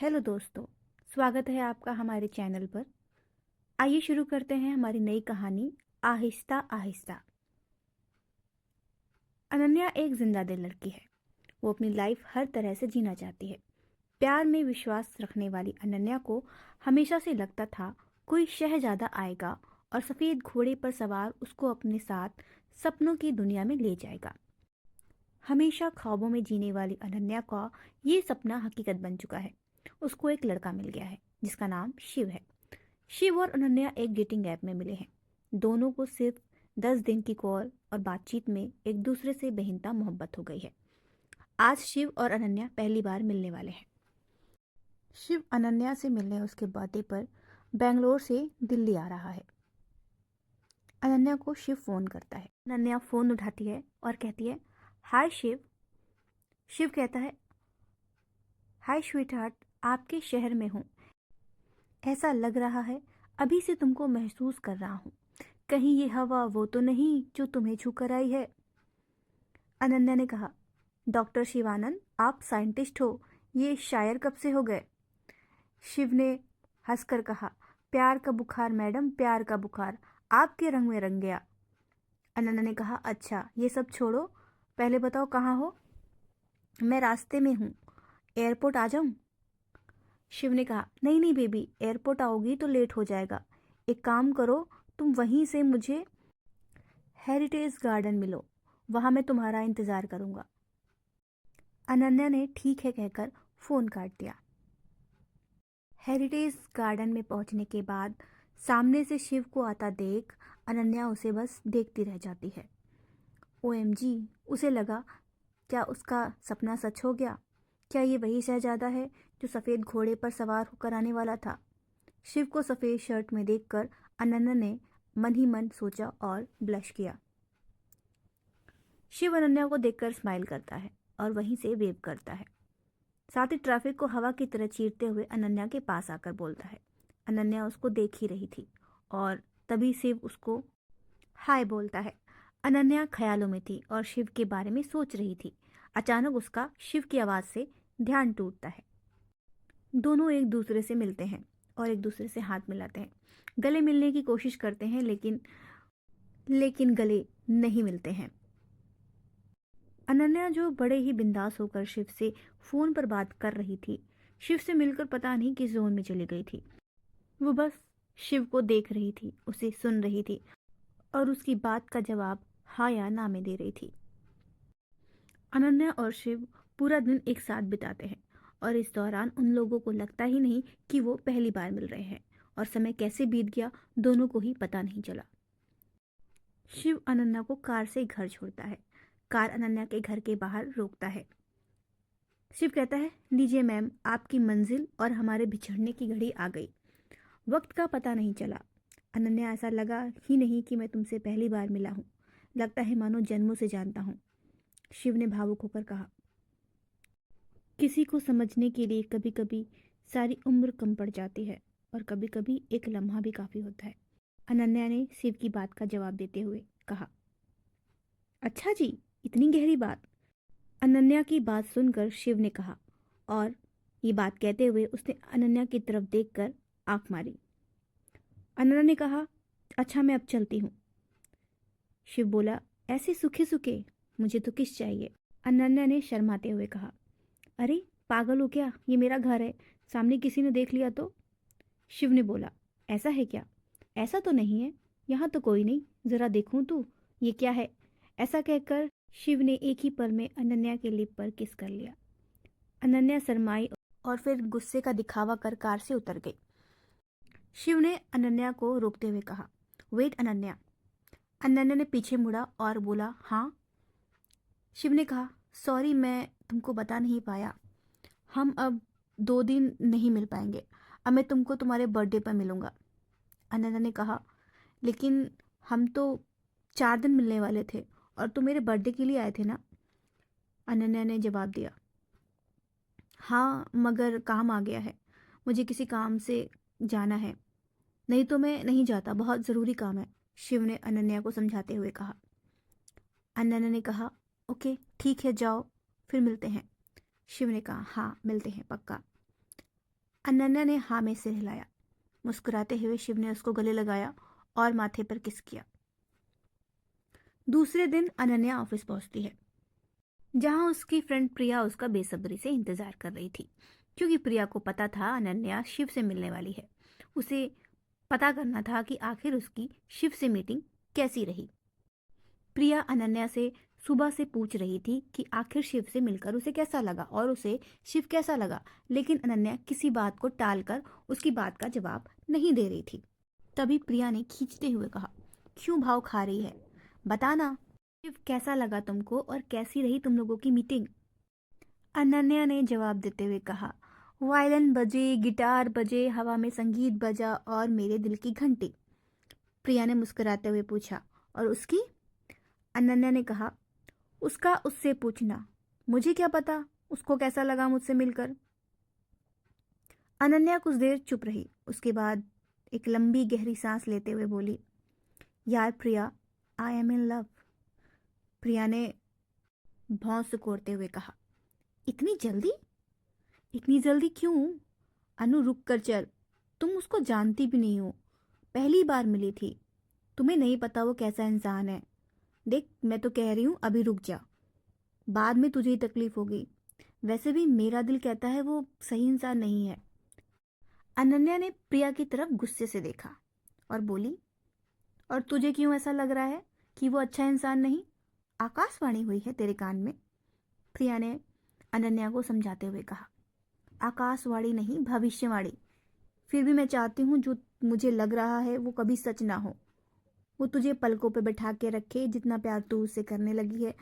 Hello दोस्तों, स्वागत है आपका हमारे चैनल पर। आइए शुरू करते हैं हमारी नई कहानी आहिस्ता आहिस्ता। अनन्या एक जिंदा दिल लड़की है। वो अपनी लाइफ हर तरह से जीना चाहती है। प्यार में विश्वास रखने वाली अनन्या को हमेशा से लगता था कोई शहजादा आएगा और सफ़ेद घोड़े पर सवार उसको अपने साथ सपनों की दुनिया में ले जाएगा। हमेशा ख्वाबों में जीने वाली अनन्या का ये सपना हकीकत बन चुका है। उसको एक लड़का मिल गया है जिसका नाम शिव है। शिव और अनन्या एक डेटिंग ऐप में मिले हैं। दोनों को सिर्फ 10 दिन की कॉल और बातचीत में एक दूसरे से बेहिंता मोहब्बत हो गई है। आज शिव और अनन्या पहली बार मिलने वाले हैं। शिव अनन्या से मिलने उसके बर्थडे पर बेंगलोर से दिल्ली आ रहा है। अनन्या को शिव फ़ोन करता है। अनन्या फ़ोन उठाती है और कहती है, हाय शिव। शिव कहता है, हाय स्वीटहार्ट, आपके शहर में हूँ। ऐसा लग रहा है अभी से तुमको महसूस कर रहा हूँ। कहीं ये हवा वो तो नहीं जो तुम्हें छू कर आई है। अनन्या ने कहा, डॉक्टर शिवानंद, आप साइंटिस्ट हो, ये शायर कब से हो गए? शिव ने हंसकर कहा, प्यार का बुखार मैडम, प्यार का बुखार आपके रंग में रंग गया। अनन्या ने कहा, अच्छा ये सब छोड़ो, पहले बताओ कहाँ हो? मैं रास्ते में हूँ, एयरपोर्ट आ जाऊँ? शिव ने कहा, नहीं नहीं बेबी, एयरपोर्ट आओगी तो लेट हो जाएगा। एक काम करो, तुम वहीं से मुझे हेरिटेज गार्डन मिलो, वहां मैं तुम्हारा इंतज़ार करूंगा। अनन्या ने ठीक है कहकर फ़ोन काट दिया। हेरिटेज गार्डन में पहुंचने के बाद सामने से शिव को आता देख अनन्या उसे बस देखती रह जाती है। ओएमजी, उसे लगा क्या उसका सपना सच हो गया? क्या ये वही शहजादा है जो सफ़ेद घोड़े पर सवार होकर आने वाला था? शिव को सफ़ेद शर्ट में देखकर अनन्या ने मन ही मन सोचा और ब्लश किया। शिव अनन्या को देखकर स्माइल करता है और वहीं से वेव करता है। साथ ही ट्रैफिक को हवा की तरह चीरते हुए अनन्या के पास आकर बोलता है। अनन्या उसको देख ही रही थी और तभी शिव उसको हाय बोलता है। अनन्या ख्यालों में थी और शिव के बारे में सोच रही थी। अचानक उसका शिव की आवाज़ से ध्यान टूटता है। दोनों एक दूसरे से मिलते हैं और एक दूसरे से हाथ मिलाते हैं। गले मिलने की कोशिश करते हैं लेकिन गले नहीं मिलते हैं। अनन्या जो बड़े ही बिंदास होकर शिव से फोन पर बात कर रही थी, शिव से मिलकर पता नहीं किस जोन में चली गई थी। वो बस शिव को देख रही थी, उसे सुन रही थी और उसकी बात का जवाब हाँ या ना में दे रही थी। अनन्या और शिव पूरा दिन एक साथ बिताते हैं और इस दौरान उन लोगों को लगता ही नहीं कि वो पहली बार मिल रहे हैं और समय कैसे बीत गया दोनों को ही पता नहीं चला। शिव अनन्या को कार से घर छोड़ता है। कार अनन्या के घर के बाहर रोकता है। शिव कहता है, लीजिए मैम, आपकी मंजिल और हमारे बिछड़ने की घड़ी आ गई। वक्त का पता नहीं चला। अनन्या, ऐसा लगा ही नहीं कि मैं तुमसे पहली बार मिला हूँ। लगता है मानो जन्मों से जानता हूँ। शिव ने भावुक होकर कहा, किसी को समझने के लिए कभी कभी सारी उम्र कम पड़ जाती है और कभी कभी एक लम्हा भी काफ़ी होता है। अनन्या ने शिव की बात का जवाब देते हुए कहा, अच्छा जी, इतनी गहरी बात? अनन्या की बात सुनकर शिव ने कहा, और ये बात कहते हुए उसने अनन्या की तरफ देखकर आंख मारी। अनन्या ने कहा, अच्छा मैं अब चलती हूँ। शिव बोला, ऐसे सूखे सूखे, मुझे तो किस चाहिए। अनन्या ने शर्माते हुए कहा, अरे पागल हो क्या, ये मेरा घर है, सामने किसी ने देख लिया तो? शिव ने बोला, ऐसा है क्या? ऐसा तो नहीं है, यहाँ तो कोई नहीं, ज़रा देखूँ तो ये क्या है? ऐसा कहकर शिव ने एक ही पल में अनन्या के लिप पर किस कर लिया। अनन्या शर्माई और फिर गुस्से का दिखावा कर कार से उतर गई। शिव ने अनन्या को रोकते हुए कहा, वेट अनन्या। अनन्या ने पीछे मुड़ा और बोला, हाँ। शिव ने कहा, सॉरी, मैं तुमको बता नहीं पाया, हम अब 2 दिन नहीं मिल पाएंगे। अब मैं तुमको तुम्हारे बर्थडे पर मिलूंगा। अनन्या ने कहा, लेकिन हम तो 4 दिन मिलने वाले थे और तुम मेरे बर्थडे के लिए आए थे ना? अनन्या ने जवाब दिया, हाँ मगर काम आ गया है, मुझे किसी काम से जाना है, नहीं तो मैं नहीं जाता, बहुत ज़रूरी काम है। शिव ने अनन्या को समझाते हुए कहा। अनन्या ने कहा, ओके ठीक है, जाओ, फिर मिलते हैं। शिव ने कहा, हाँ मिलते हैं पक्का। अनन्या ने हाँ में सिर हिलाया। मुस्कुराते हुए शिव ने उसको गले लगाया और माथे पर किस किया। दूसरे दिन अनन्या ऑफिस पहुंचती है, जहां उसकी फ्रेंड प्रिया उसका बेसब्री से इंतजार कर रही थी, क्योंकि प्रिया को पता था अनन्या शिव से मिलने वाली है। उसे पता करना था कि आखिर उसकी शिव से मीटिंग कैसी रही। प्रिया अनन्या से सुबह से पूछ रही थी कि आखिर शिव से मिलकर उसे कैसा लगा और उसे शिव कैसा लगा, लेकिन अनन्या किसी बात को टालकर उसकी बात का जवाब नहीं दे रही थी। तभी प्रिया ने खींचते हुए कहा, क्यों भाव खा रही है, बताना शिव कैसा लगा तुमको और कैसी रही तुम लोगों की मीटिंग। अनन्या ने जवाब देते हुए कहा, वायलिन बजे, गिटार बजे, हवा में संगीत बजा और मेरे दिल की घंटी। प्रिया ने मुस्कुराते हुए पूछा, और उसकी? अनन्या ने कहा, उसका उससे पूछना, मुझे क्या पता उसको कैसा लगा मुझसे मिलकर। अनन्या कुछ देर चुप रही, उसके बाद एक लंबी गहरी सांस लेते हुए बोली, यार प्रिया, आई एम इन लव। प्रिया ने भौं सिकोड़ते हुए कहा, इतनी जल्दी? इतनी जल्दी क्यों? अनु रुक कर चल, तुम उसको जानती भी नहीं हो, पहली बार मिली थी, तुम्हें नहीं पता वो कैसा इंसान है। देख, मैं तो कह रही हूँ अभी रुक जा, बाद में तुझे ही तकलीफ होगी। वैसे भी मेरा दिल कहता है वो सही इंसान नहीं है। अनन्या ने प्रिया की तरफ गुस्से से देखा और बोली, और तुझे क्यों ऐसा लग रहा है कि वो अच्छा इंसान नहीं? आकाशवाणी हुई है तेरे कान में। प्रिया ने अनन्या को समझाते हुए कहा, आकाशवाणी नहीं, भविष्यवाणी। फिर भी मैं चाहती हूँ जो मुझे लग रहा है वो कभी सच ना हो। वो तुझे पलकों पे बैठा के रखे, जितना प्यार तू उससे करने लगी है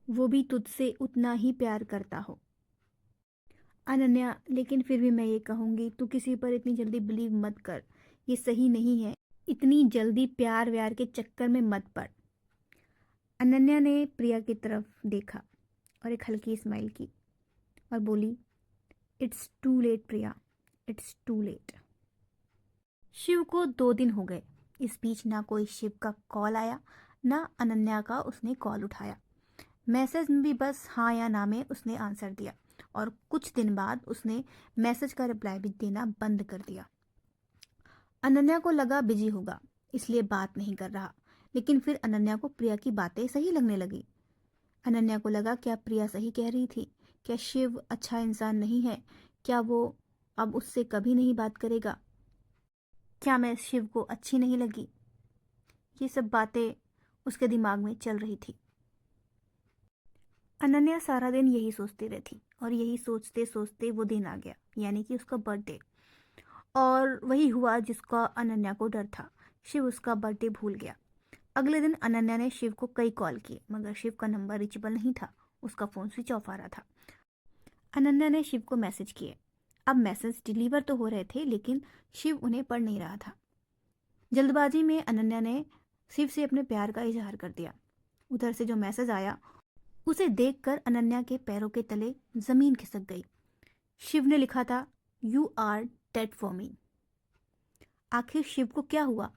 वो भी तुझसे उतना ही प्यार करता हो। अनन्या, लेकिन फिर भी मैं ये कहूँगी, तू किसी पर इतनी जल्दी बिलीव मत कर, ये सही नहीं है। इतनी जल्दी प्यार व्यार के चक्कर में मत पड़। अनन्या ने प्रिया की तरफ देखा और एक हल्की स्माइल की और बोली, it's too late Priya, it's too late. Shiv को 2 दिन हो गए। इस बीच ना कोई शिव का कॉल आया, ना अनन्या का उसने कॉल उठाया। मैसेज में भी बस हाँ या ना में उसने आंसर दिया, और कुछ दिन बाद उसने मैसेज का रिप्लाई भी देना बंद कर दिया। अनन्या को लगा बिजी होगा, इसलिए बात नहीं कर रहा, लेकिन फिर अनन्या को प्रिया की बातें सही लगने लगी। अनन्या को लगा, क्या प्रिया सही कह रही थी? क्या शिव अच्छा इंसान नहीं है? क्या वो अब उससे कभी नहीं बात करेगा? क्या मैं शिव को अच्छी नहीं लगी? ये सब बातें उसके दिमाग में चल रही थी। अनन्या सारा दिन यही सोचती रहती, और यही सोचते सोचते वो दिन आ गया, यानी कि उसका बर्थडे। और वही हुआ जिसका अनन्या को डर था, शिव उसका बर्थडे भूल गया। अगले दिन अनन्या ने शिव को कई कॉल किए, मगर शिव का नंबर रीचेबल नहीं था, उसका फ़ोन स्विच ऑफ आ रहा था। अनन्या ने शिव को मैसेज किए। अब मैसेज डिलीवर तो हो रहे थे, लेकिन शिव उन्हें पढ़ नहीं रहा था। जल्दबाजी में अनन्या ने शिव से अपने प्यार का इजहार कर दिया। उधर से जो मैसेज आया उसे देखकर अनन्या के पैरों के तले जमीन खिसक गई। शिव ने लिखा था, you are dead for me. आखिर शिव को क्या हुआ?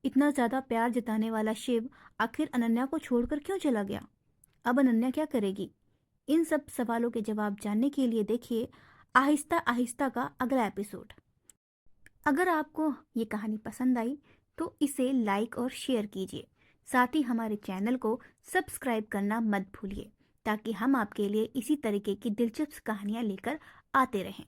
इतना ज्यादा प्यार जताने वाला शिव आखिर अनन्या को छोड़कर क्यों चला गया? अब अनन्या क्या करेगी? इन सब सवालों के जवाब जानने के लिए देखिए आहिस्ता आहिस्ता का अगला एपिसोड। अगर आपको ये कहानी पसंद आई तो इसे लाइक और शेयर कीजिए। साथ ही हमारे चैनल को सब्सक्राइब करना मत भूलिए, ताकि हम आपके लिए इसी तरीके की दिलचस्प कहानियाँ लेकर आते रहें।